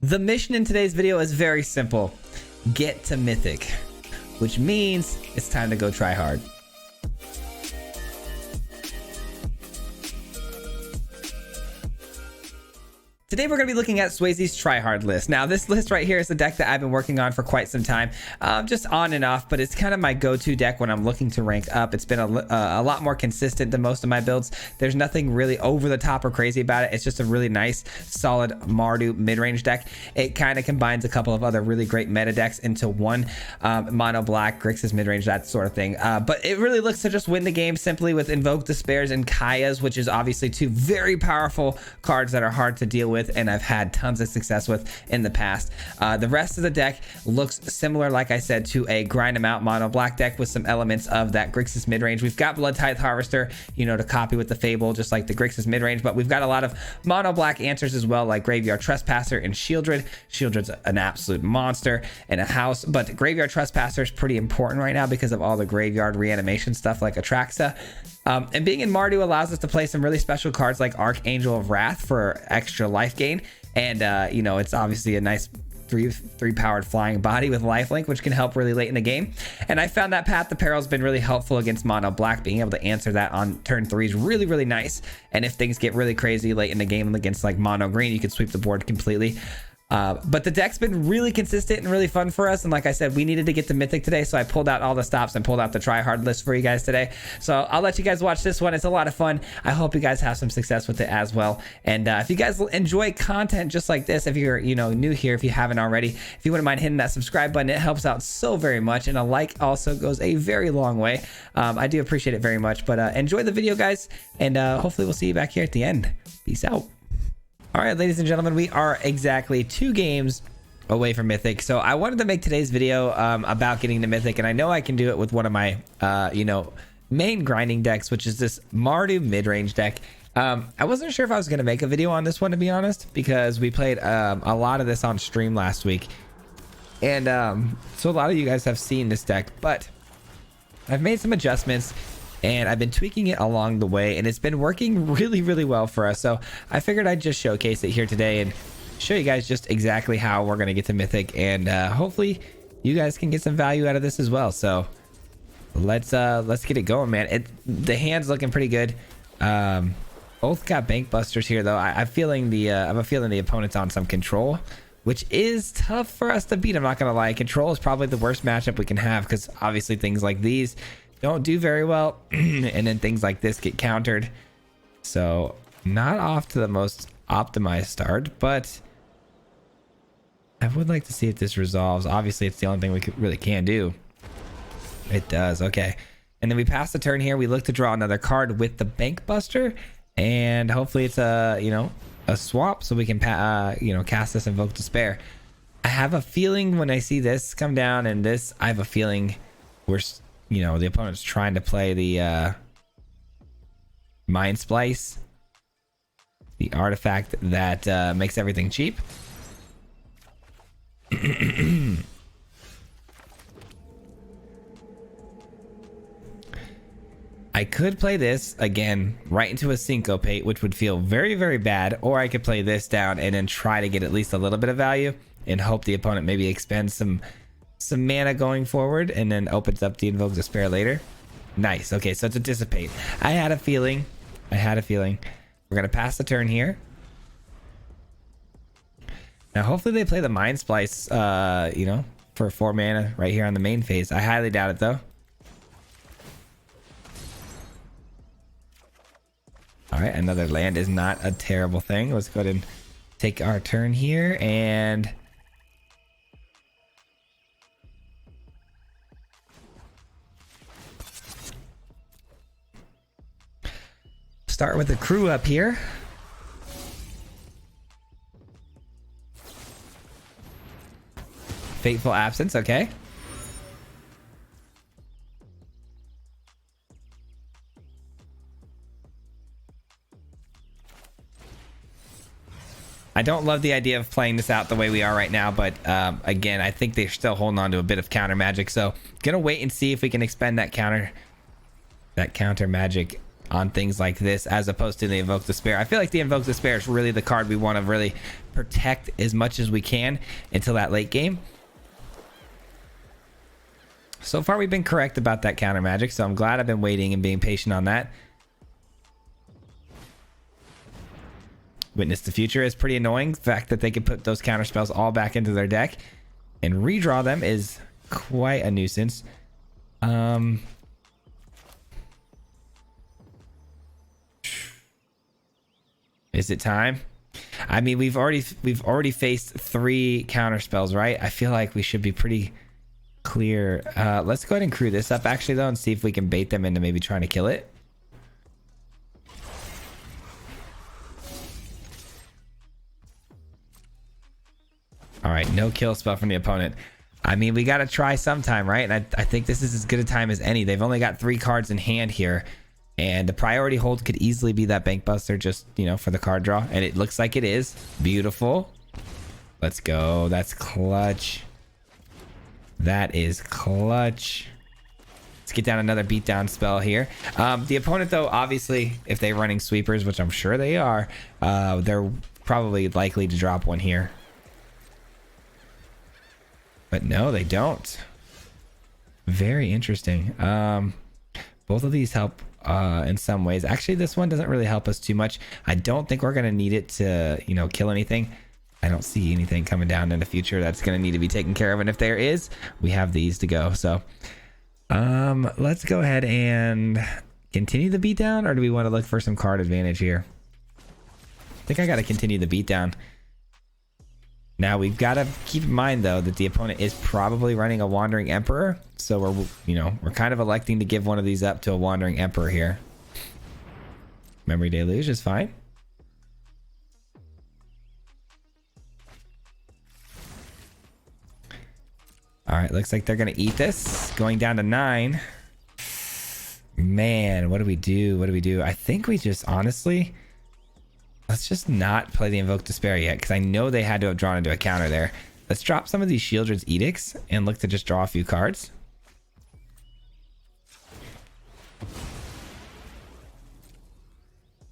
The mission in today's video is very simple. Get to Mythic, which means it's time to go try hard. Today we're going to be looking at Swayze's Try Hard list. Now this list right here is a deck that I've been working on for quite some time, just on and off, but it's kind of my go-to deck when I'm looking to rank up. It's been a lot more consistent than most of my builds. There's nothing really over the top or crazy about it. It's just a really nice, solid Mardu mid-range deck. It kind of combines a couple of other really great meta decks into one, mono black, Grixis mid-range, that sort of thing. But it really looks to just win the game simply with Invoke Despairs and Kaya's, which is obviously two very powerful cards that are hard to deal with and I've had tons of success with in the past. The rest of the deck looks similar, like I said, to a grind them out mono black deck with some elements of that Grixis midrange. We've got Blood Tithe Harvester, you know, to copy with the Fable, just like the Grixis midrange, but we've got a lot of mono black answers as well, like Graveyard Trespasser and Shieldred. Shieldred's an absolute monster in a house, but Graveyard Trespasser is pretty important right now because of all the graveyard reanimation stuff like Atraxa. And being in Mardu allows us to play some really special cards like Archangel of Wrath for extra life gain. And, you know, it's obviously a nice three powered flying body with lifelink, which can help really late in the game. And I found that Path to Peril has been really helpful against mono black. Being able to answer that on turn 3 is really, really nice. And if things get really crazy late in the game against like mono green, you can sweep the board completely. But the deck's been really consistent and really fun for us. And like I said, we needed to get to Mythic today. So I pulled out all the stops and pulled out the try hard list for you guys today. So I'll let you guys watch this one. It's a lot of fun. I hope you guys have some success with it as well. And if you guys enjoy content just like this, if you're, you know, new here, if you haven't already, if you wouldn't mind hitting that subscribe button, it helps out so very much. And a like also goes a very long way. I do appreciate it very much, but enjoy the video, guys. And hopefully we'll see you back here at the end. Peace out. All right, ladies and gentlemen, we are exactly 2 games away from Mythic. So I wanted to make today's video about getting to Mythic, and I know I can do it with one of my, you know, main grinding decks, which is this Mardu mid-range deck. I wasn't sure if I was going to make a video on this one, to be honest, because we played a lot of this on stream last week. And so a lot of you guys have seen this deck, but I've made some adjustments. And I've been tweaking it along the way, and it's been working really, really well for us. So I figured I'd just showcase it here today and show you guys just exactly how we're going to get to Mythic. And hopefully you guys can get some value out of this as well. So let's get it going, man. The hand's looking pretty good. Both got bank busters here, though. I'm feeling the opponent's on some control, which is tough for us to beat. I'm not going to lie. Control is probably the worst matchup we can have because obviously things like these don't do very well, and then things like this get countered. So not off to the most optimized start, but I would like to see if this resolves. Obviously it's the only thing we really can do. It does. Okay, and then we pass the turn here. We look to draw another card with the bank buster, and hopefully it's a, you know, a swap so we can you know, cast this Invoke Despair. I have a feeling when I see this come down and this, I have a feeling we're, you know, the opponent's trying to play the Mind Splice, the artifact that makes everything cheap. I could play this again right into a Syncopate, which would feel very, very bad, or I could play this down and then try to get at least a little bit of value and hope the opponent maybe expends some mana going forward and then opens up the Invoke Despair later. Nice. Okay, so it's a Dissipate. I had a feeling. We're gonna pass the turn here. Now hopefully they play the Mind Splice, you know, for 4 mana right here on the main phase. I highly doubt it though. All right, another land is not a terrible thing. Let's go ahead and take our turn here and start with the crew up here. Fateful Absence, okay. I don't love the idea of playing this out the way we are right now, but again, I think they're still holding on to a bit of counter magic. So gonna wait and see if we can expend that counter magic on things like this as opposed to the Invoke Despair. I feel like the Invoke Despair is really the card we want to really protect as much as we can until that late game. So far we've been correct about that counter magic, so I'm glad I've been waiting and being patient on that. Witness the Future is pretty annoying. The fact that they can put those counter spells all back into their deck and redraw them is quite a nuisance. Is it time? I mean, we've already faced 3 counter spells, right? I feel like we should be pretty clear. Let's go ahead and crew this up actually though and see if we can bait them into maybe trying to kill it. All right, no kill spell from the opponent. I mean, we got to try sometime, right? And I think this is as good a time as any. They've only got 3 cards in hand here, and the priority hold could easily be that Bank Buster just, you know, for the card draw. And it looks like it is. Beautiful. Let's go. That's clutch. That is clutch. Let's get down another beatdown spell here. The opponent, though, obviously, if they're running sweepers, which I'm sure they are, they're probably likely to drop one here. But no, they don't. Very interesting. Both of these help in some ways. Actually, this one doesn't really help us too much. I don't think we're going to need it to, you know, kill anything. I don't see anything coming down in the future that's going to need to be taken care of. And if there is, we have these to go. So let's go ahead and continue the beatdown, or do we want to look for some card advantage here? I think I got to continue the beatdown. Now we've got to keep in mind though that the opponent is probably running a Wandering Emperor, so we're kind of electing to give one of these up to a Wandering Emperor here. Memory Deluge is fine. All right, looks like they're gonna eat this. Going down to 9. Man, what do we do? What do we do? I think we just honestly, let's just not play the Invoke Despair yet, because I know they had to have drawn into a counter there. Let's drop some of these Shieldred's Edicts and look to just draw a few cards.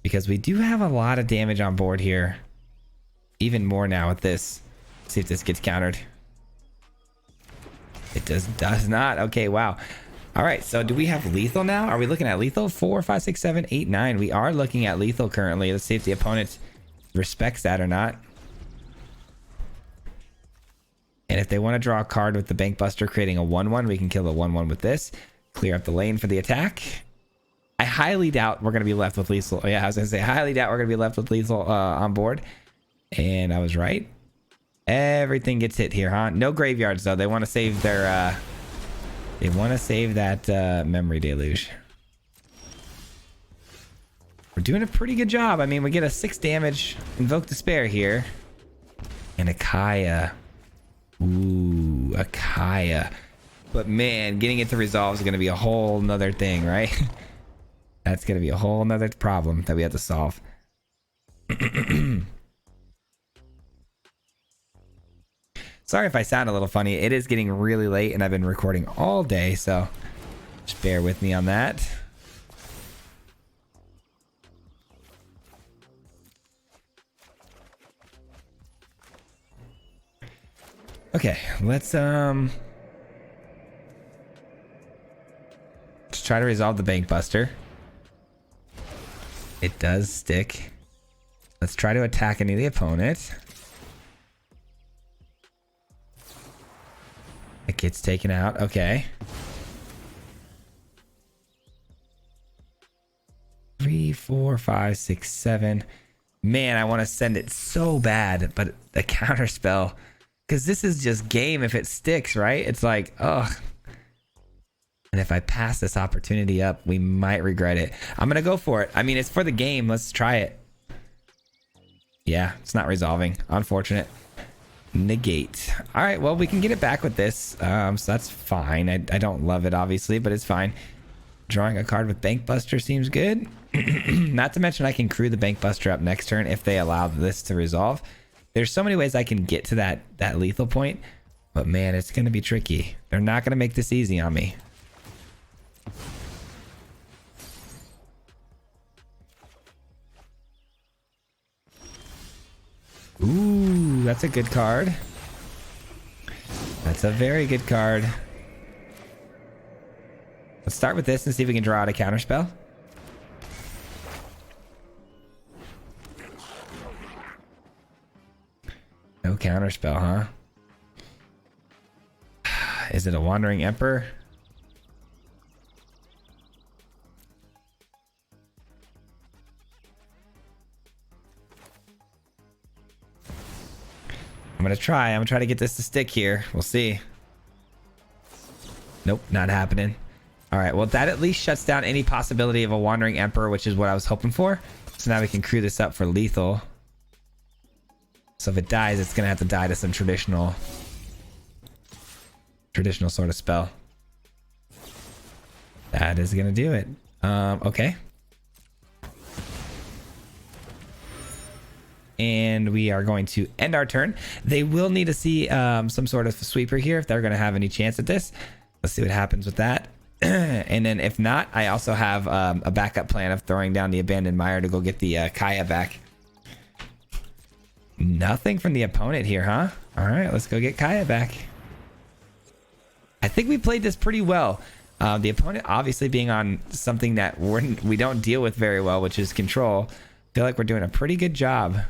Because we do have a lot of damage on board here. Even more now with this. Let's see if this gets countered. It does not. Okay, wow. All right, so do we have lethal now? Are we looking at lethal? 4, 5, 6, 7, 8, 9. We are looking at lethal currently. Let's see if the opponent respects that or not. And if they want to draw a card with the Bank Buster creating a 1/1, we can kill the 1/1 with this. Clear up the lane for the attack. I highly doubt we're going to be left with lethal. Yeah, I was going to say, highly doubt we're going to be left with lethal on board. And I was right. Everything gets hit here, huh? No graveyards, though. They want to save their... They want to save that Memory Deluge. We're doing a pretty good job. I mean, we get a 6 damage Invoke Despair here. And a Kaya. Ooh, a Kaya. But man, getting it to resolve is going to be a whole nother thing, right? That's going to be a whole nother problem that we have to solve. Sorry if I sound a little funny. It is getting really late and I've been recording all day, so just bear with me on that. Okay, let's try to resolve the Bank Buster. It does stick. Let's try to attack any of the opponent. It gets taken out. Okay. 3, 4, 5, 6, 7. Man, I want to send it so bad, but the counter spell, because this is just game if it sticks, right? It's like, ugh. And if I pass this opportunity up, we might regret it. I'm going to go for it. I mean, it's for the game. Let's try it. Yeah, it's not resolving. Unfortunate. Negate. All right, well, we can get it back with this. So that's fine. I don't love it, obviously, but it's fine. Drawing a card with Bank Buster seems good. Not to mention I can crew the Bank Buster up next turn if they allow this to resolve. There's so many ways I can get to that lethal point, but man, it's going to be tricky. They're not going to make this easy on me. Ooh, that's a good card. That's a very good card. Let's start with this and see if we can draw out a counterspell. No counterspell, huh? Is it a Wandering Emperor? I'm gonna try to get this to stick here. We'll see. Nope, not happening. All right, well, that at least shuts down any possibility of a Wandering Emperor, which is what I was hoping for. So now we can crew this up for lethal. So if it dies, it's gonna have to die to some traditional sort of spell. That is gonna do it. Okay. And we are going to end our turn. They will need to see some sort of sweeper here if they're going to have any chance at this. Let's see what happens with that. And then if not, I also have a backup plan of throwing down the Abandoned Mire to go get the Kaya back. Nothing from the opponent here, huh? All right, let's go get Kaya back. I think we played this pretty well. The opponent obviously being on something that we don't deal with very well, which is control. I feel like we're doing a pretty good job.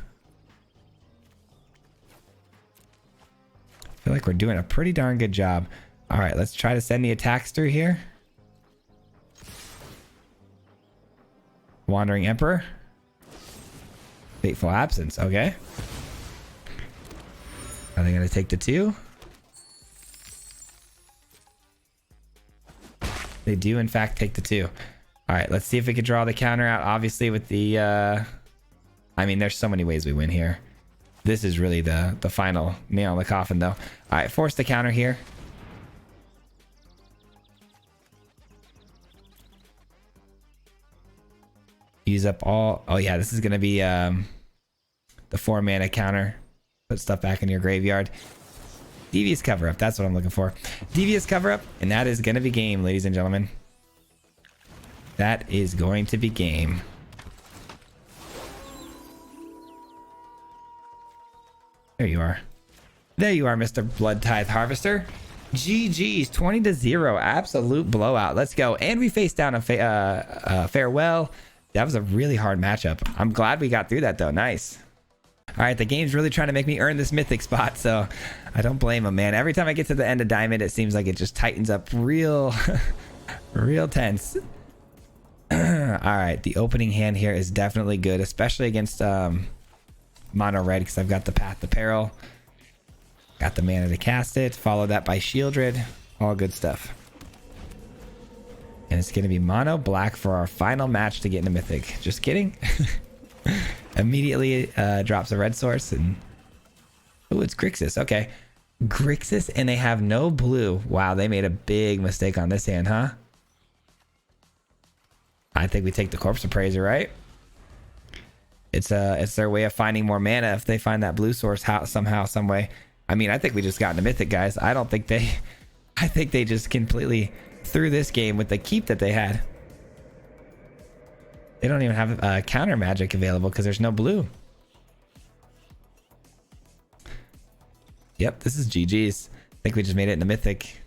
I feel like we're doing a pretty darn good job. All right, let's try to send the attacks through here. Wandering Emperor. Fateful Absence, okay. Are they going to take the 2? They do, in fact, take the 2. All right, let's see if we can draw the counter out. Obviously, with the... I mean, there's so many ways we win here. This is really the final nail in the coffin, though. All right, force the counter here. Use up all... Oh, yeah, this is going to be the 4-mana counter. Put stuff back in your graveyard. Devious Cover-Up, that's what I'm looking for. Devious Cover-Up, and that is going to be game, ladies and gentlemen. That is going to be game. There you are. There you are, Mr. Blood Tithe Harvester. GG's, 20-0. Absolute blowout. Let's go. And we faced down a Farewell. That was a really hard matchup. I'm glad we got through that, though. Nice. All right, the game's really trying to make me earn this Mythic spot, so I don't blame him, man. Every time I get to the end of Diamond, it seems like it just tightens up real, real tense. All right, the opening hand here is definitely good, especially against mono red, because I've got the Path to Peril, got the mana to cast it, follow that by Shieldred, all good stuff. And it's going to be mono black for our final match to get into Mythic. Just kidding. Immediately drops a red source, and oh, it's Grixis. Okay, Grixis, and they have no blue. Wow, they made a big mistake on this hand, huh? I think we take the Corpse Appraiser, right? It's their way of finding more mana if they find that blue source somehow, some way. I mean, I think we just got into Mythic, guys. I think they just completely threw this game with the keep that they had. They don't even have counter magic available because there's no blue. Yep, this is GG's. I think we just made it into Mythic.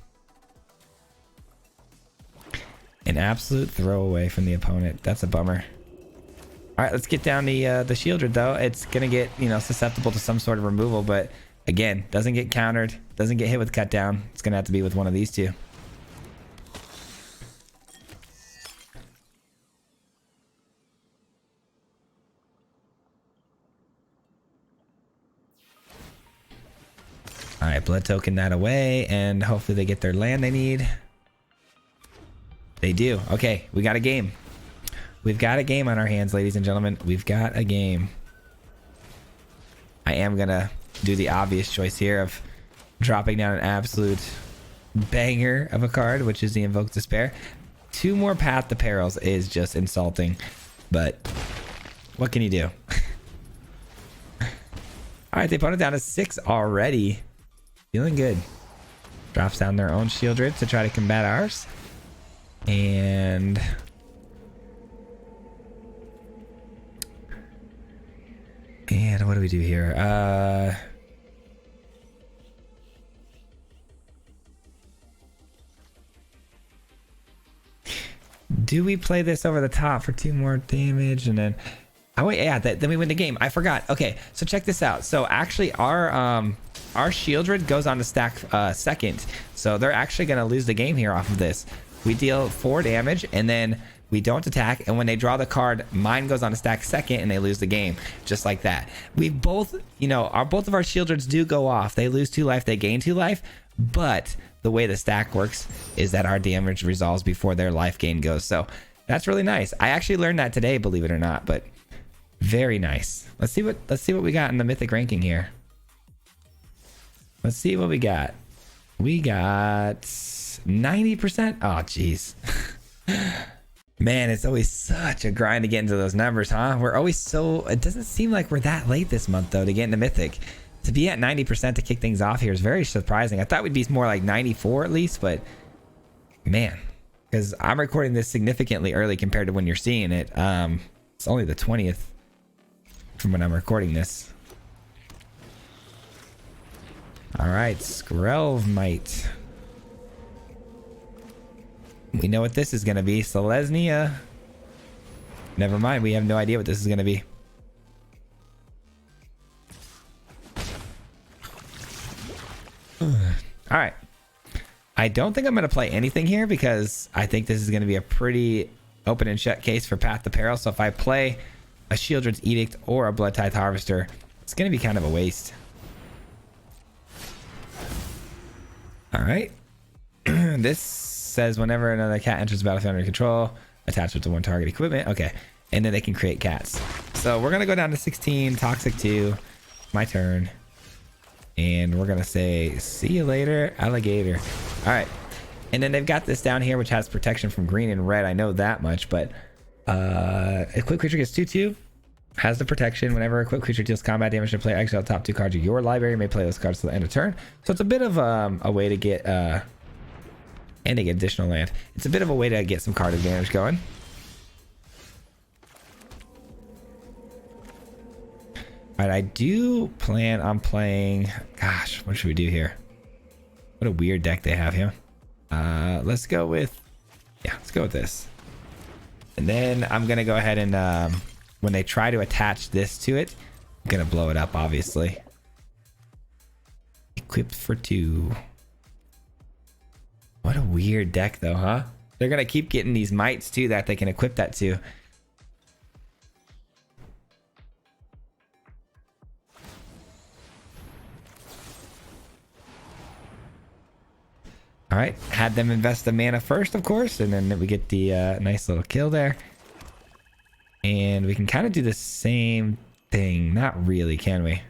An absolute throwaway from the opponent. That's a bummer. All right, let's get down the Shieldred, though. It's going to get, susceptible to some sort of removal, but again, doesn't get countered, doesn't get hit with cut down. It's going to have to be with one of these two. All right, blood token that away, and hopefully they get their land they need. They do. Okay, we got a game. We've got a game on our hands, ladies and gentlemen. We've got a game. I am going to do the obvious choice here of dropping down an absolute banger of a card, which is the Invoke Despair. 2 more Path to Perils is just insulting, but what can you do? All right, they put it down to 6 already. Feeling good. Drops down their own Shieldred to try to combat ours. And And what do we do here? Do we play this over the top for 2 more damage and then... Oh wait, yeah, then we win the game. I forgot. Okay, so check this out. So actually our Shieldred goes on to stack second. So they're actually going to lose the game here off of this. We deal 4 damage and then we don't attack. And when they draw the card, mine goes on to stack second and they lose the game. Just like that. We both, you know, both of our Shieldreds do go off. They lose 2 life, they gain 2 life. But the way the stack works is that our damage resolves before their life gain goes. So that's really nice. I actually learned that today, believe it or not, but very nice. Let's see what we got in the Mythic ranking here. Let's see what we got. We got 90%. Oh, jeez. Man, it's always such a grind to get into those numbers, huh? We're always so... It doesn't seem like we're that late this month, though, to get into Mythic. To be at 90% to kick things off here is very surprising. I thought we'd be more like 94 at least, but... Man. Because I'm recording this significantly early compared to when you're seeing it. It's only the 20th from when I'm recording this. Alright, Skrelvmite. We know what this is going to be. Selesnya. Never mind, we have no idea what this is going to be. Alright. I don't think I'm going to play anything here because I think this is going to be a pretty open and shut case for Path to Peril. So if I play a Shieldred's Edict or a Blood Tithe Harvester, it's going to be kind of a waste. Alright. This says whenever another cat enters the battlefield under control, attach it to 1 target equipment. Okay. And then they can create cats. So we're going to go down to 16, Toxic 2. My turn. And we're going to say, see you later, alligator. Alright. And then they've got this down here, which has protection from green and red. I know that much, but a quick creature gets 2/2. Has the protection. Whenever a quick creature deals combat damage to player, exile the top 2 cards of your library. You may play those cards till the end of turn. So it's a bit of a way to get... and to get additional land. It's a bit of a way to get some card advantage going. All right, I do plan on playing... Gosh, what should we do here? What a weird deck they have here. Let's go with... Yeah, let's go with this. And then I'm going to go ahead and... when they try to attach this to it, I'm going to blow it up, obviously. Equipped for 2. What a weird deck, though, huh? They're going to keep getting these mites, too, that they can equip that to. All right. Had them invest the mana first, of course, and then we get the nice little kill there. And we can kind of do the same thing. Not really, can we?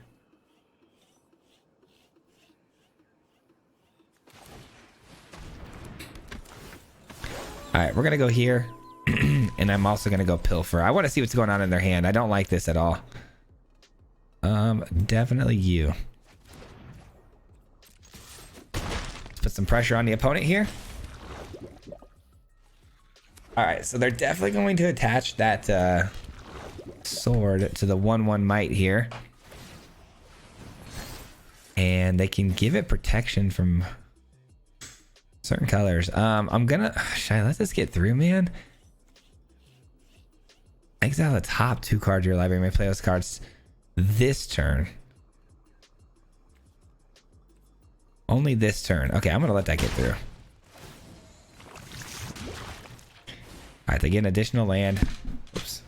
All right, we're going to go here. And I'm also going to go Pilfer. I want to see what's going on in their hand. I don't like this at all. Definitely you. Let's put some pressure on the opponent here. All right, so they're definitely going to attach that sword to the 1/1 might here. And they can give it protection from... certain colors. I'm gonna... Should I let this get through, man? Exile the top 2 cards of your library. You may play those cards this turn. Only this turn. Okay, I'm gonna let that get through. Alright, they get an additional land. Oops.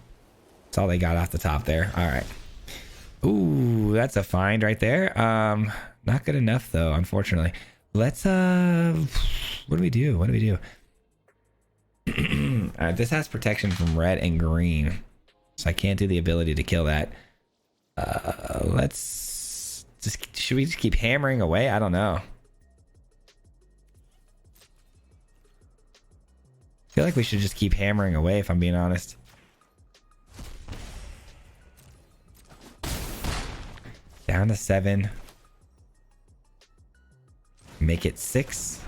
That's all they got off the top there. Alright. Ooh, that's a find right there. Not good enough, though, unfortunately. Let's, what do we do? What do we do? Alright, this has protection from red and green. So I can't do the ability to kill that. Let's just... Should we just keep hammering away? I don't know. I feel like we should just keep hammering away, if I'm being honest. Down to 7. Make it 6.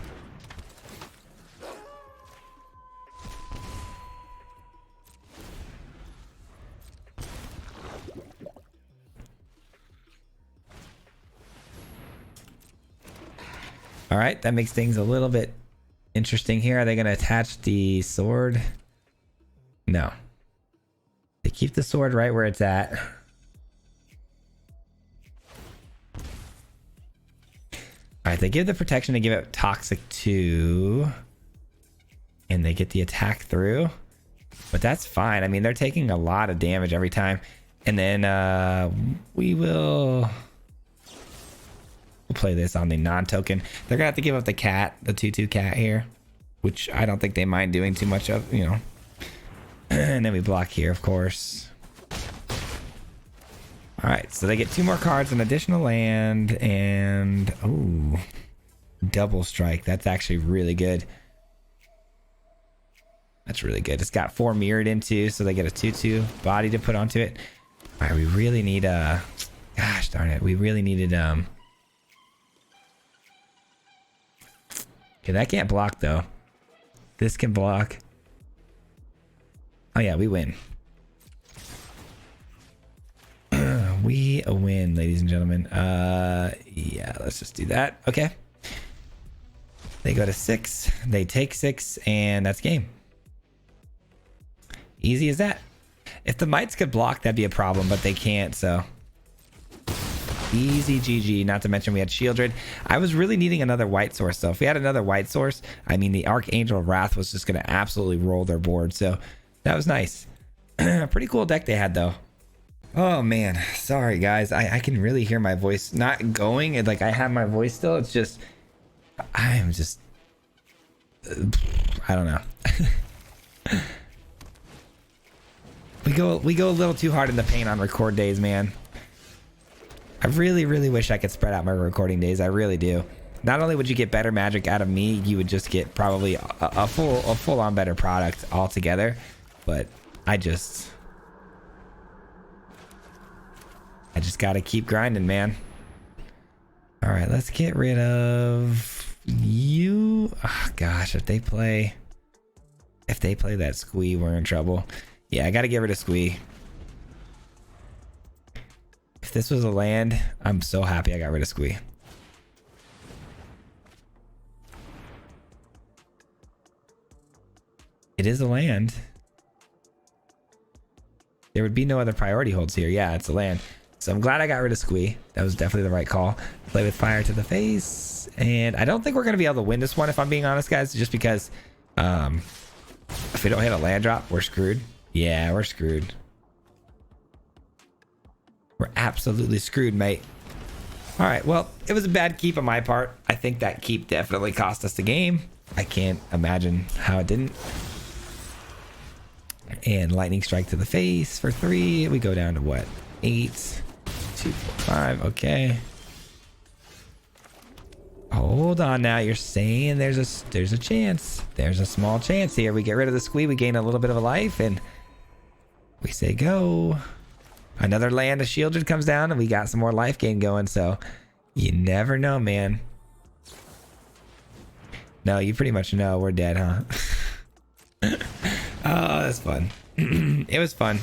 All right, that makes things a little bit interesting here. Are they going to attach the sword? No. They keep the sword right where it's at. All right, they give the protection to give it toxic 2. And they get the attack through. But that's fine. I mean, they're taking a lot of damage every time. And then we'll play this on the non-token. They're gonna have to give up the cat, the 2/2 cat here, which I don't think they mind doing too much of, you know. And then we block here, of course. All right, so they get 2 more cards, an additional land, and oh, double strike. That's actually really good. That's really good. It's got 4 mirrored into, so they get a 2/2 body to put onto it. All right, we really need gosh darn it, we really needed okay, that can't block though. This can block. Oh yeah, we win. We win, ladies and gentlemen. Yeah, let's just do that. Okay. They go to 6. They take 6, and that's game. Easy as that. If the mites could block, that'd be a problem, but they can't, so. Easy GG, not to mention we had Shieldred. I was really needing another white source, though. If we had another white source, I mean, the Archangel of Wrath was just going to absolutely roll their board, so that was nice. Pretty cool deck they had, though. Oh, man. Sorry, guys. I can really hear my voice not going. Like, I have my voice still. It's just, I am just, I don't know. We go a little too hard in the paint on record days, man. I really wish I could spread out my recording days. I really do. Not only would you get better magic out of me, you would just get probably a full on better product altogether. But I just gotta keep grinding, man. All right, let's get rid of you. Oh, gosh, if they play that Squee, we're in trouble. Yeah, I gotta get rid of Squee. If this was a land, I'm so happy I got rid of Squee. It is a land. There would be no other priority holds here. Yeah, it's a land. So I'm glad I got rid of Squee. That was definitely the right call. Play with fire to the face. And I don't think we're going to be able to win this one, if I'm being honest, guys. Just because if we don't hit a land drop, we're screwed. Yeah, we're screwed. We're absolutely screwed, mate. All right, well, it was a bad keep on my part. I think that keep definitely cost us the game. I can't imagine how it didn't. And lightning strike to the face for 3. We go down to what? 8, 2, 4, 5. Okay. Hold on now. You're saying there's a chance. There's a small chance here. We get rid of the Squee. We gain a little bit of a life, and we say go. Another land of Shieldred comes down, and we got some more life gain going. So you never know, man. No, you pretty much know we're dead, huh? Oh, that's fun. It was fun.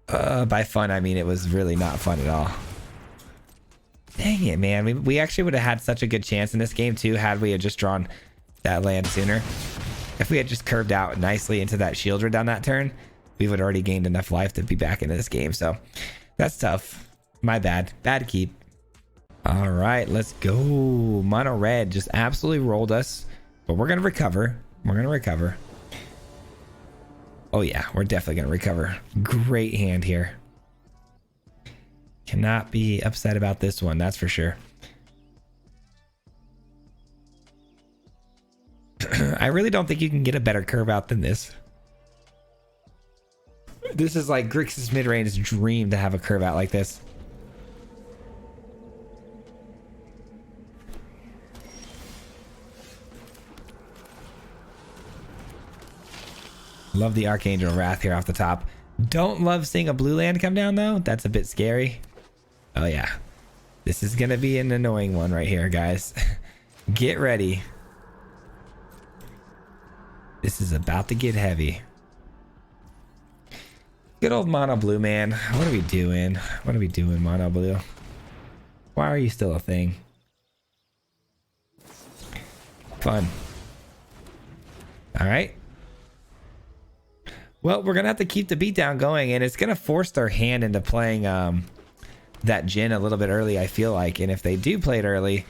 By fun, I mean it was really not fun at all. Dang it, man. We actually would have had such a good chance in this game, too, had we had just drawn that land sooner. If we had just curved out nicely into that Shieldred on that turn, we would have already gained enough life to be back into this game. So that's tough. My bad. Bad keep. All right, let's go. Mono red just absolutely rolled us, but we're going to recover. We're going to recover. Oh, yeah, we're definitely going to recover. Great hand here. Cannot be upset about this one, that's for sure. I really don't think you can get a better curve out than this. This is like Grixis mid-range's dream to have a curve out like this. Love the Archangel Wrath here off the top. Don't love seeing a blue land come down, though. That's a bit scary. Oh, yeah. This is going to be an annoying one right here, guys. Get ready. This is about to get heavy. Good old mono blue, man. What are we doing? What are we doing, mono blue? Why are you still a thing? Fun. All right. Well, we're going to have to keep the beatdown going, and it's going to force their hand into playing that Jhin a little bit early, I feel like. And if they do play it early,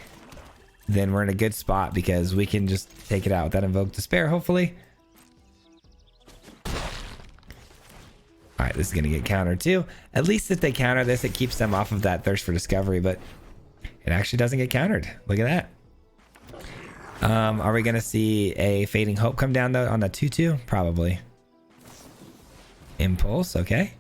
then we're in a good spot because we can just take it out with that Invoke Despair, hopefully. All right, this is going to get countered too. At least if they counter this, it keeps them off of that Thirst for Discovery, but it actually doesn't get countered. Look at that. Are we going to see a Fading Hope come down though on the 2/2? Probably. Impulse, okay.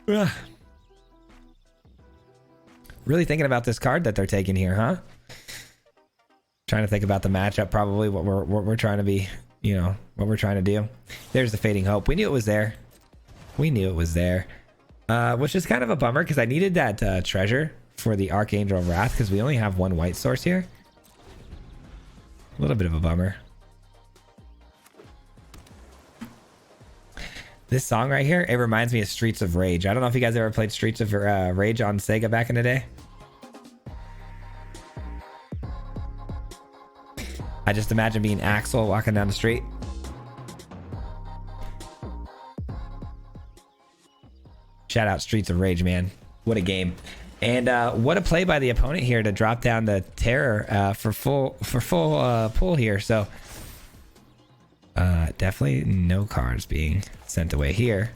Ugh. Really thinking about this card that they're taking here, huh? Trying to think about the matchup, probably what we're trying to be, you know, what we're trying to do. There's the Fading Hope. We knew it was there. We knew it was there. Which is kind of a bummer because I needed that treasure for the Archangel of Wrath because we only have one white source here. A little bit of a bummer. This song right here, it reminds me of Streets of Rage. I don't know if you guys ever played Streets of Rage on Sega back in the day. I just imagine being Axel walking down the street. Shout out Streets of Rage, man. What a game. And what a play by the opponent here to drop down the Terror for full pull here. So definitely no cards being sent away here.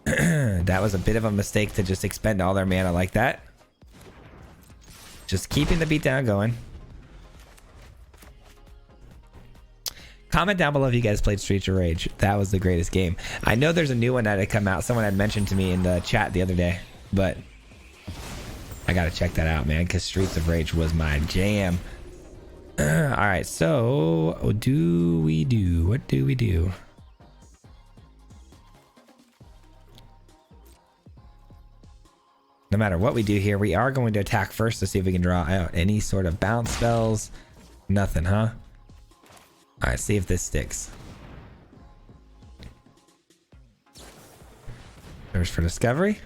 That was a bit of a mistake to just expend all their mana like that. Just keeping the beatdown going. Comment down below if you guys played Streets of Rage. That was the greatest game. I know there's a new one that had come out. Someone had mentioned to me in the chat the other day, but I gotta check that out, man, because Streets of Rage was my jam. All right, so what do we do? No matter what we do here, we are going to attack first to see if we can draw out any sort of bounce spells. Nothing, huh? All right, see if this sticks. There's for Discovery.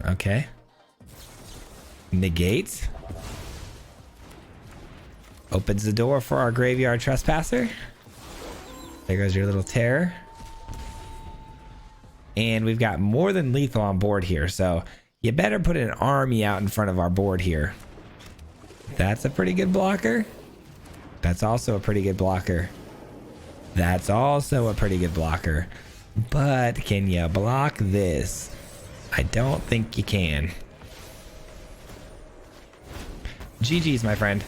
Okay. Negate. Opens the door for our Graveyard Trespasser. There goes your little Terror. And we've got more than lethal on board here, so you better put an army out in front of our board here. That's a pretty good blocker. That's also a pretty good blocker. That's also a pretty good blocker. But can you block this? I don't think you can. GG's, my friend.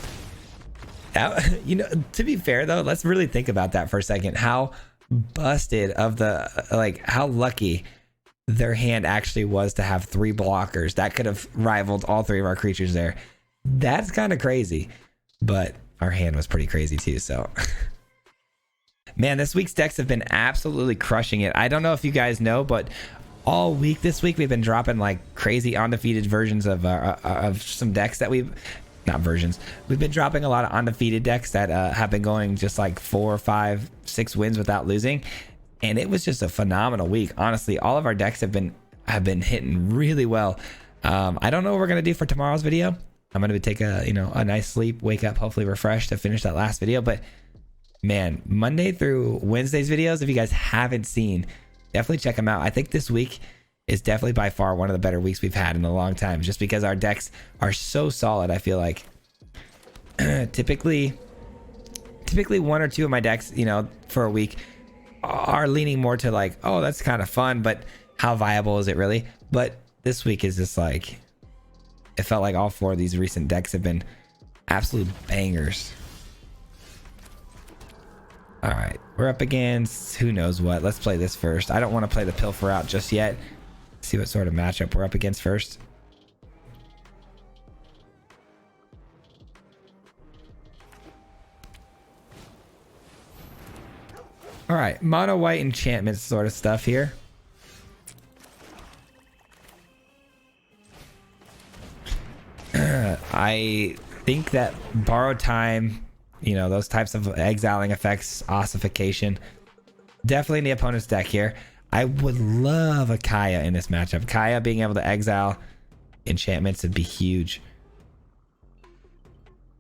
You know, to be fair though, let's really think about that for a second. How busted of the, like, how lucky their hand actually was to have 3 blockers that could have rivaled all 3 of our creatures there. That's kind of crazy, but our hand was pretty crazy too. So man, this week's decks have been absolutely crushing it. I don't know if you guys know, but all week this week we've been dropping like crazy undefeated versions of some decks that we've been dropping a lot of undefeated decks that have been going just like 4, 5, 6 wins without losing, and it was just a phenomenal week. Honestly, all of our decks have been hitting really well. I don't know what we're gonna do for tomorrow's video. I'm gonna take a nice sleep, wake up hopefully refreshed to finish that last video. But man, Monday through Wednesday's videos, if you guys haven't seen, definitely check them out. I think this week is definitely by far one of the better weeks we've had in a long time, just because our decks are so solid. I feel like typically 1 or 2 of my decks, for a week are leaning more to like, oh, that's kind of fun, but how viable is it really? But this week is just like, it felt like all 4 of these recent decks have been absolute bangers. All right, we're up against who knows what. Let's play this first. I don't want to play the Pilfer out just yet. See what sort of matchup we're up against first. All right, mono white enchantment sort of stuff here. I think that borrowed time, you know, those types of exiling effects, ossification, definitely in the opponent's deck here. I would love a Kaya in this matchup. Kaya being able to exile enchantments would be huge.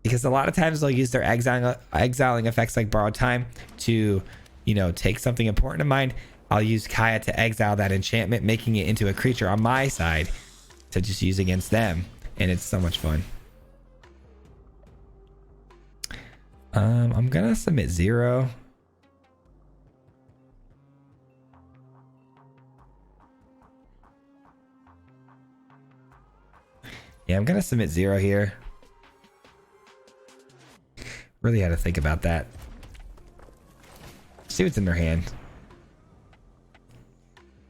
Because a lot of times they'll use their exiling effects like borrowed time to, you know, take something important of mine. I'll use Kaya to exile that enchantment, making it into a creature on my side to just use against them. And it's so much fun. I'm gonna submit 0. Yeah, I'm gonna submit 0 here. Really had to think about that. See what's in their hand.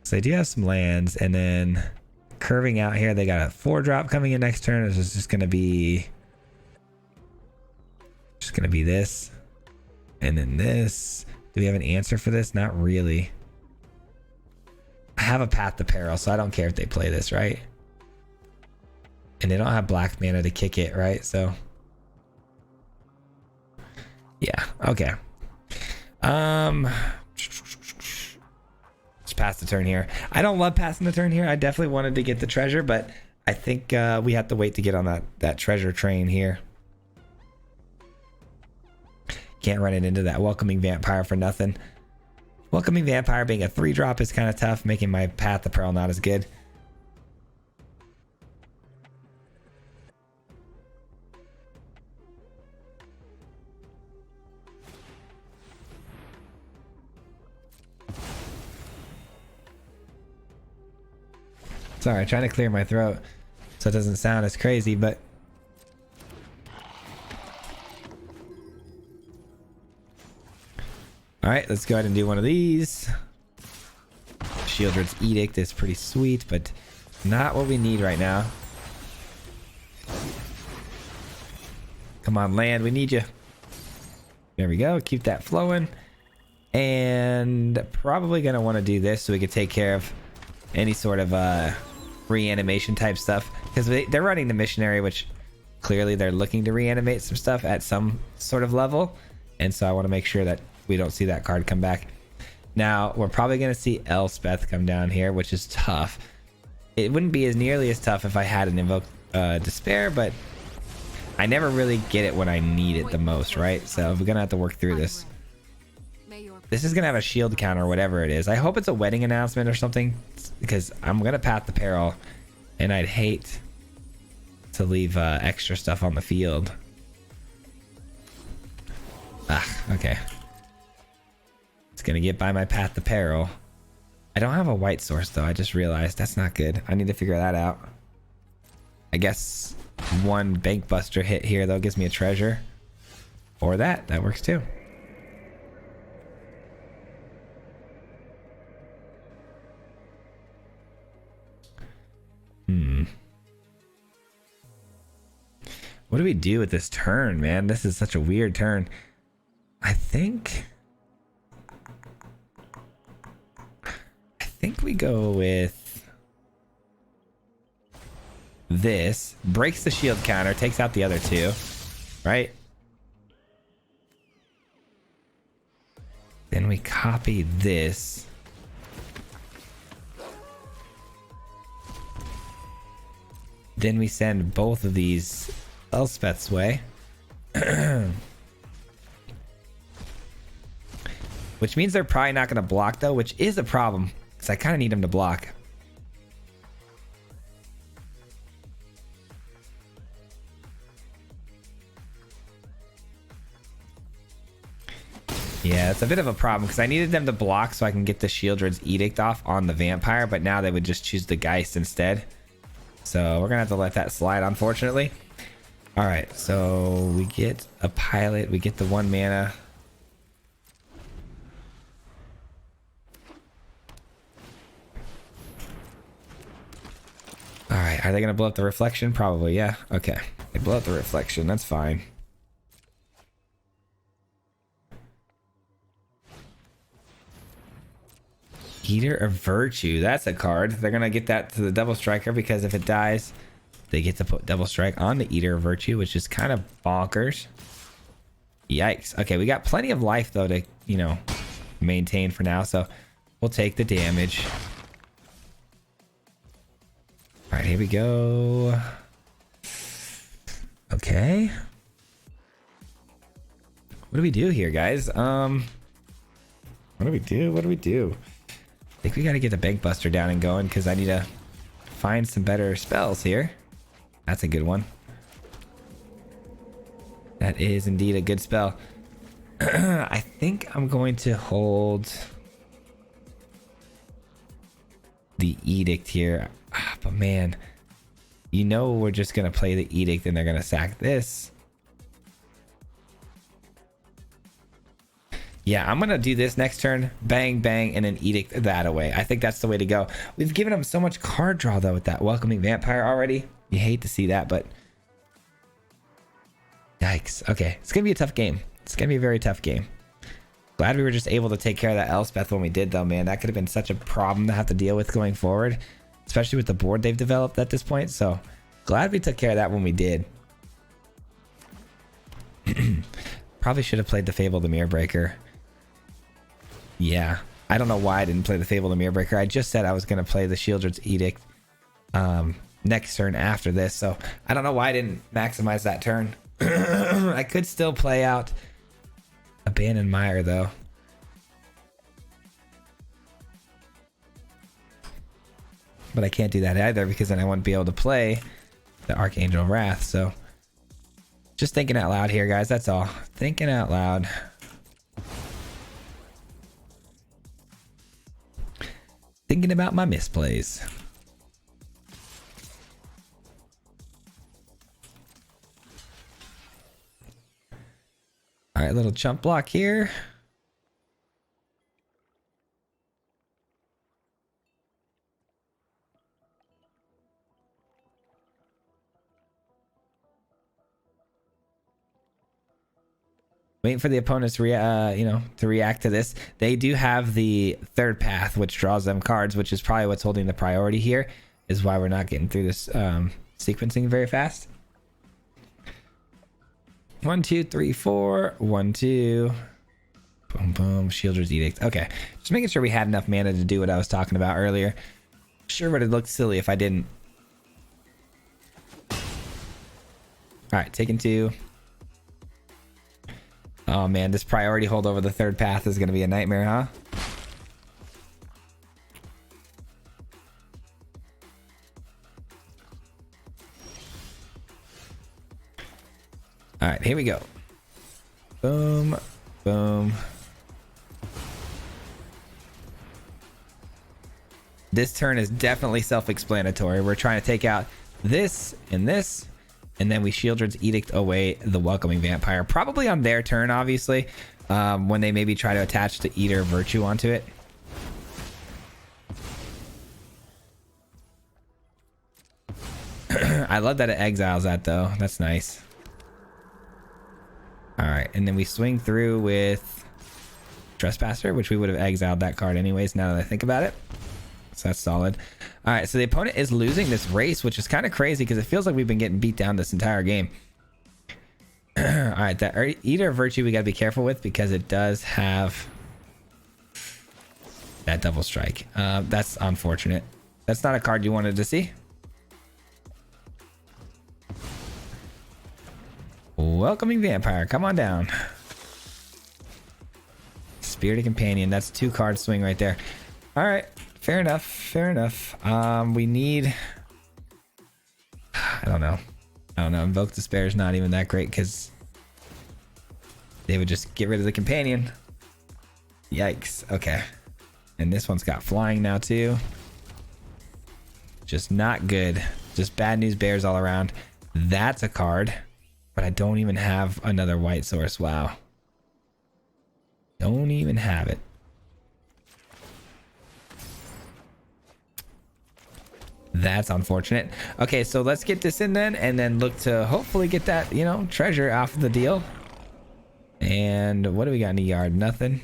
So they do have some lands, and then curving out here, they got a 4-drop coming in next turn. This is just gonna be this, and then this. Do we have an answer for this? Not really. I have a Path to Peril, so I don't care if they play this, right? And they don't have black mana to kick it, right? So yeah, okay. Just pass the turn here. I don't love passing the turn here. I definitely wanted to get the treasure, but I think we have to wait to get on that treasure train here. Can't run it into that Welcoming Vampire for nothing. Welcoming Vampire being a 3-drop is kind of tough, making my Path to Peril not as good. Sorry, trying to clear my throat so it doesn't sound as crazy, but all right, let's go ahead and do one of these. Shieldred's Edict is pretty sweet, but not what we need right now. Come on, land, we need you. There we go, keep that flowing. And probably gonna want to do this so we can take care of any sort of reanimation type stuff, because they're running the missionary, which clearly they're looking to reanimate some stuff at some sort of level, and so I want to make sure that we don't see that card come back. Now we're probably going to see Elspeth come down here, which is tough. It wouldn't be as nearly as tough if I had an Invoke Despair, but I never really get it when I need it the most, right? So we're gonna have to work through this. This is gonna have a shield counter or whatever it is. I hope it's a wedding announcement or something, because I'm gonna Path to Peril, and I'd hate to leave extra stuff on the field. Okay. It's gonna get by my Path to Peril. I don't have a white source though. I just realized that's not good. I need to figure that out. I guess one Bank Buster hit here though gives me a treasure, or that works too. What do we do with this turn, man? This is such a weird turn. I think we go with this. Breaks the shield counter, takes out the other two, right? Then we copy this. Then we send both of these Elspeth's way. Which means they're probably not going to block though, which is a problem, because I kind of need them to block. Yeah, it's a bit of a problem, because I needed them to block so I can get the Shieldred's Edict off on the Vampire, but now they would just choose the Geist instead. So we're going to have to let that slide, unfortunately. All right, so we get a pilot, we get the 1 mana. All right, are they gonna blow up the reflection? Probably, yeah. Okay, they blow up the reflection, that's fine. Eater of Virtue, that's a card. They're gonna get that to the double striker, because if it dies, They get to put double strike on the Eater of Virtue, which is kind of bonkers. Yikes. Okay, we got plenty of life though to, you know, maintain for now, so we'll take the damage. All right, here we go. Okay. What do we do here, guys? What do we do? What do we do? I think we got to get the Bank Buster down and going because I need to find some better spells here. That's a good one. That is indeed a good spell. I think I'm going to hold the Edict here. But man, you know we're just going to play the Edict and they're going to sack this. Yeah, I'm going to do this next turn. Bang, bang, and then Edict that away. I think that's the way to go. We've given them so much card draw, though, with that Welcoming Vampire already. You hate to see that, but... Yikes. Okay, it's going to be a tough game. It's going to be a very tough game. Glad we were just able to take care of that Elspeth when we did, though, man. That could have been such a problem to have to deal with going forward, especially with the board they've developed at this point. So, glad we took care of that when we did. Probably should have played the Fable the Mirror Breaker. Yeah, I don't know why I didn't play the Fable the Mirror Breaker. I just said I was going to play the Shieldred's Edict next turn after this, so I don't know why I didn't maximize that turn. I could still play out Abandoned Mire, though. But I can't do that either because then I wouldn't be able to play the Archangel Wrath, so... Just thinking out loud here, guys, that's all. Thinking out loud. Thinking about my misplays. All right, little chump block here. Waiting for the opponents to react to this. They do have the third path, which draws them cards, which is probably what's holding the priority here, is why we're not getting through this sequencing very fast. 1, 2, 3, 4. 1, 2. Boom, boom. Shieldred's Edict. Okay, just making sure we had enough mana to do what I was talking about earlier. Sure would have looked silly if I didn't. All right, taking 2. Oh man, this priority hold over the third path is going to be a nightmare, huh? All right, here we go. Boom, boom. This turn is definitely self-explanatory. We're trying to take out this and this. And then we Shieldred's Edict away the Welcoming Vampire. Probably on their turn, obviously. When they maybe try to attach the Eater Virtue onto it. I love that it exiles that, though. That's nice. Alright, and then we swing through with Trespasser, which we would have exiled that card anyways, now that I think about it. So that's solid. All right, so the opponent is losing this race, which is kind of crazy because it feels like we've been getting beat down this entire game. All right, that Eater of Virtue we got to be careful with because it does have that double strike. That's unfortunate. That's not a card you wanted to see. Welcoming Vampire, come on down. Spirited Companion, that's 2 card swing right there. All right. Fair enough. Fair enough. We need... I don't know. Invoke Despair is not even that great because they would just get rid of the companion. Yikes. Okay. And this one's got flying now too. Just not good. Just bad news bears all around. That's a card. But I don't even have another white source. Wow. Don't even have it. That's unfortunate. Okay, so let's get this in then, and then look to hopefully get that, you know, treasure off of the deal. And what do we got in the yard? Nothing.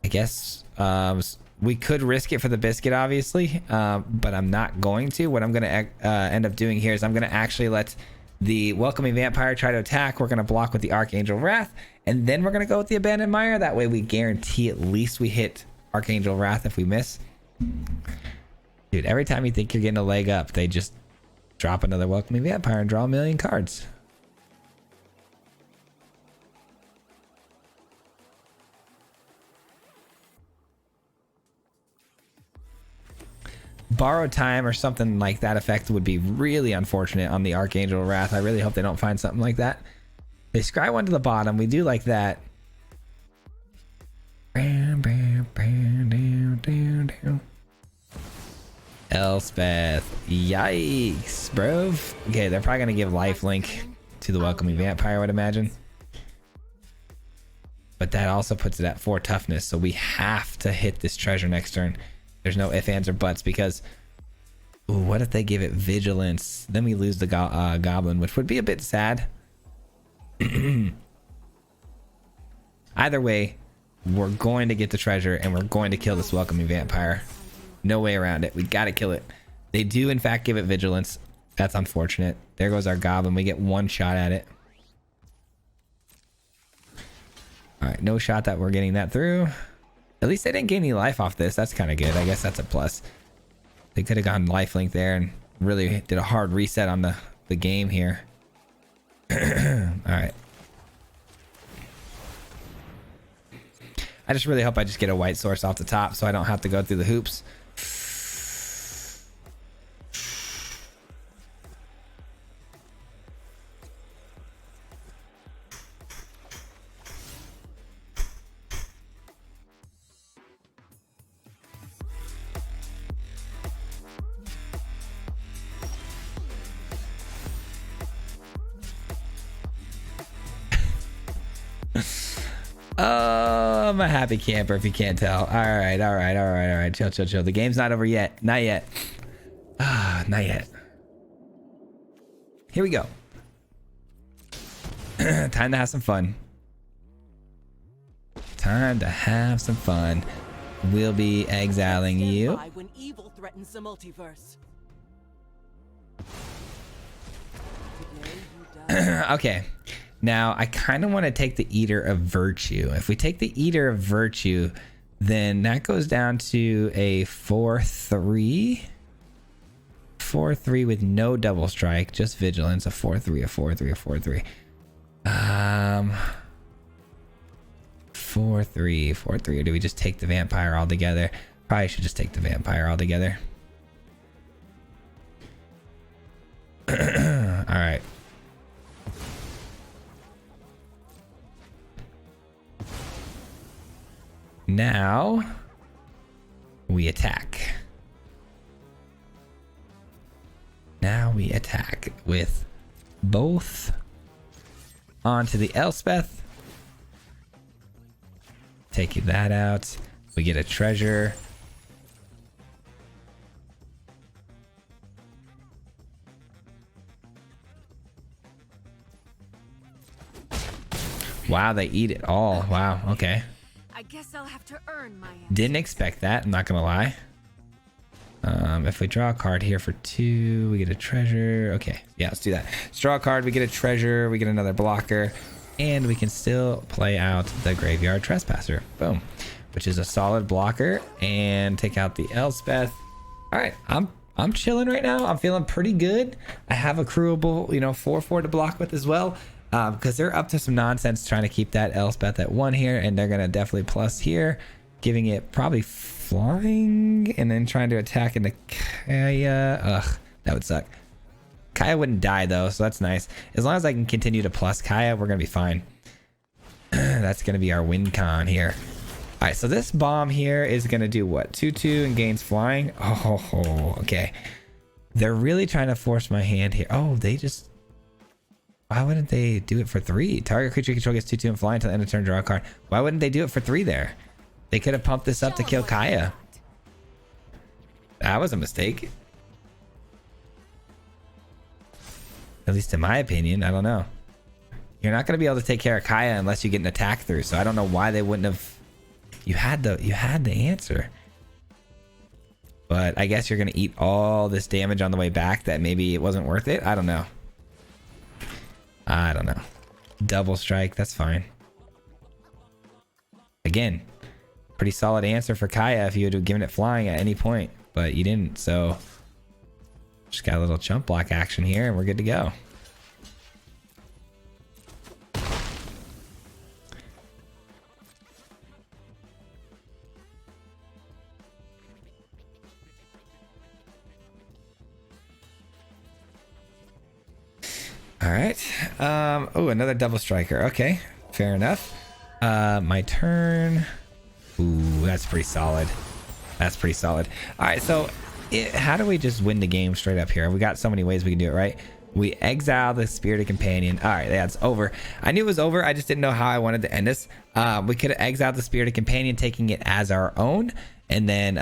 I guess We could risk it for the biscuit, obviously, but I'm not going to. What I'm going to end up doing here is I'm going to actually let the Welcoming Vampire try to attack. We're going to block with the Archangel Wrath, and then we're going to go with the Abandoned Mire. That way we guarantee at least we hit Archangel Wrath if we miss. Dude, every time you think you're getting a leg up, they just drop another Welcoming Vampire and draw a million cards. Borrow time or something like that effect would be really unfortunate on the Archangel Wrath. I really hope they don't find something like that. They scry one to the bottom. We do like that. Elspeth. Yikes, bro. Okay, they're probably going to give lifelink to the Welcoming Vampire, I would imagine. But that also puts it at 4 toughness, so we have to hit this treasure next turn. There's no ifs, ands, or buts because... Ooh, what if they give it vigilance? Then we lose the goblin, which would be a bit sad. Either way, we're going to get the treasure and we're going to kill this Welcoming Vampire. No way around it. We got to kill it. They do, in fact, give it vigilance. That's unfortunate. There goes our goblin. We get 1 shot at it. All right, no shot that we're getting that through. At least they didn't gain any life off this. That's kind of good. I guess that's a plus. They could have gone lifelink there and really did a hard reset on the game here. All right. I just really hope I just get a white source off the top so I don't have to go through the hoops. Oh, I'm a happy camper if you can't tell. All right. Chill. The game's not over yet. Not yet. Not yet. Here we go. Time to have some fun. Time to have some fun. We'll be exiling you. When evil threatens the multiverse. Okay. Now, I kind of want to take the Eater of Virtue. If we take the Eater of Virtue, then that goes down to a 4-3. 4-3 with no double strike, just vigilance. A 4-3, a 4-3, a 4-3. 4-3. Or do we just take the vampire altogether? Probably should just take the vampire altogether. All right. Now we attack. Now we attack with both onto the Elspeth. Take that out. We get a treasure. Wow, they eat it all. Wow, okay. I guess I'll have to earn my Didn't expect that, I'm not gonna lie. If we draw a card here for 2, we get a treasure. Okay, yeah, let's do that. Let's draw a card, we get a treasure, we get another blocker, and we can still play out the Graveyard Trespasser. Boom. Which is a solid blocker, and take out the Elspeth. All right, I'm chilling right now. I'm feeling pretty good. I have a crewable, 4/4 to block with as well. Because they're up to some nonsense trying to keep that Elspeth at 1 here, and they're gonna definitely plus here, giving it probably flying, and then trying to attack into Kaya. Ugh, that would suck. Kaya wouldn't die though, so that's nice. As long as I can continue to plus Kaya, we're gonna be fine. That's gonna be our win con here. All right, so this bomb here is gonna do what? 2/2 and gains flying. Oh, okay. They're really trying to force my hand here. Oh, they just. Why wouldn't they do it for 3? Target creature control gets 2/2 and fly until end of turn, draw a card. Why wouldn't they do it for 3 there? They could have pumped this up to kill Kaya. That was a mistake. At least in my opinion, I don't know. You're not going to be able to take care of Kaya unless you get an attack through, so I don't know why they wouldn't have... You had the answer. But I guess you're going to eat all this damage on the way back that maybe it wasn't worth it. I don't know. I don't know. Double strike. That's fine. Again, pretty solid answer for Kaya if you would have given it flying at any point. But you didn't. So just got a little chump block action here and we're good to go. All right. Oh, another double striker. Okay, fair enough. My turn. Ooh, that's pretty solid. That's pretty solid. All right, so how do we just win the game straight up here? We got so many ways we can do it, right? We exile the Spirited Companion. All right, that's over. I knew it was over. I just didn't know how I wanted to end this. We could have exiled the Spirited Companion, taking it as our own, and then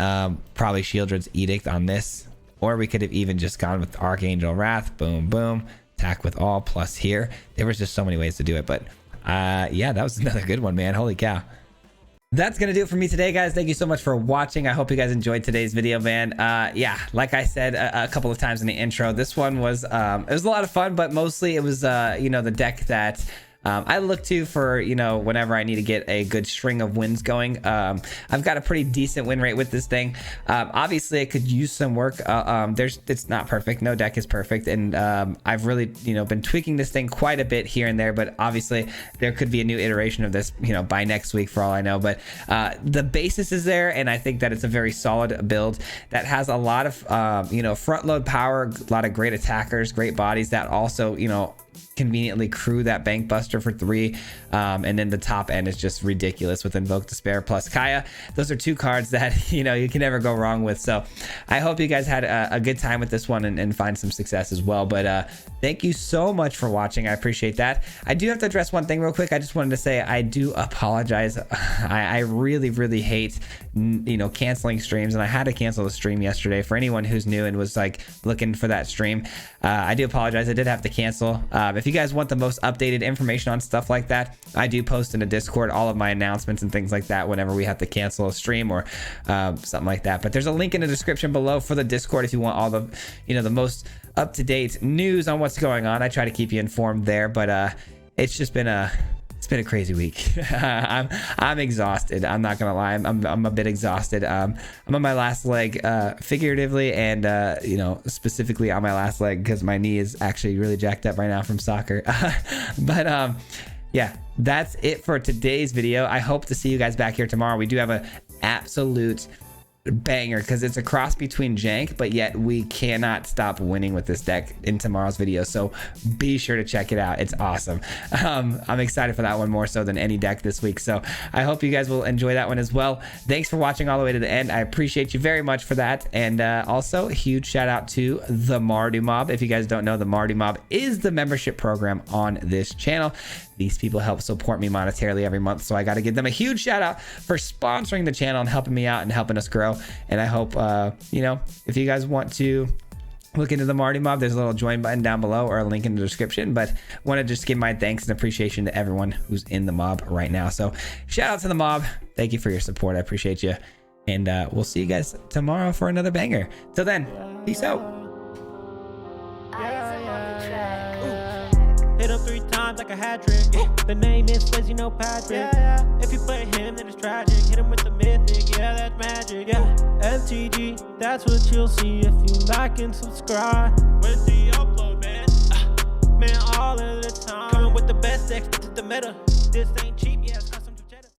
probably Shieldred's Edict on this. Or we could have even just gone with Archangel Wrath. Boom, boom. Attack with all plus here. There was just so many ways to do it, but yeah, that was another good one, man. Holy cow. That's gonna do it for me today, guys. Thank you so much for watching. I hope you guys enjoyed today's video, man. Yeah, like I said a couple of times in the intro, this one was it was a lot of fun, but mostly it was you know, the deck that I look to for, you know, whenever I need to get a good string of wins going. I've got a pretty decent win rate with this thing. Obviously I could use some work. It's not perfect. No deck is perfect. And I've really, you know, been tweaking this thing quite a bit here and there, but obviously there could be a new iteration of this, you know, by next week for all I know. But the basis is there, and I think that it's a very solid build that has a lot of, you know, front load power, a lot of great attackers, great bodies that also, you know, conveniently crew that Bank Buster for 3, and then the top end is just ridiculous with Invoke Despair plus Kaya. Those are two cards that, you know, you can never go wrong with. So I hope you guys had a good time with this one and find some success as well. But thank you so much for watching. I appreciate that. I do have to address one thing real quick. I just wanted to say I do apologize. I really hate, you know, canceling streams, and I had to cancel the stream yesterday for anyone who's new and was like looking for that stream. I do apologize. I did have to cancel. If you guys want the most updated information on stuff like that, I do post in a Discord all of my announcements and things like that whenever we have to cancel a stream or something like that. But there's a link in the description below for the Discord if you want all the, you know, the most up-to-date news on what's going on. I try to keep you informed there, but it's just been a crazy week. I'm exhausted. I'm not gonna lie. I'm a bit exhausted. I'm on my last leg, figuratively, and you know, specifically on my last leg because my knee is actually really jacked up right now from soccer. But yeah, that's it for today's video. I hope to see you guys back here tomorrow. We do have an absolute banger because it's a cross between jank, but yet we cannot stop winning with this deck in tomorrow's video, so be sure to check it out. It's awesome. I'm excited for that one more so than any deck this week, so I hope you guys will enjoy that one as well. Thanks for watching all the way to the end. I appreciate you very much for that. And also a huge shout out to the Mardu Mob. If you guys don't know, the Mardu Mob is the membership program on this channel. These people help support me monetarily every month, so I got to give them a huge shout out for sponsoring the channel and helping me out and helping us grow. And I hope, you know, if you guys want to look into the Mardu Mob, there's a little join button down below or a link in the description. But want to just give my thanks and appreciation to everyone who's in the mob right now. So shout out to the mob. Thank you for your support. I appreciate you. And we'll see you guys tomorrow for another banger. Till then, peace out. Hit him 3 times like a hat trick. The name is Swayze, no Patrick. If you play him, then it's tragic. Hit him with the Mythic, yeah, that's magic. Yeah, MTG, that's what you'll see if you like and subscribe. Where's the upload, man? Man, all of the time. Coming with the best decks, this is the meta. This ain't cheap.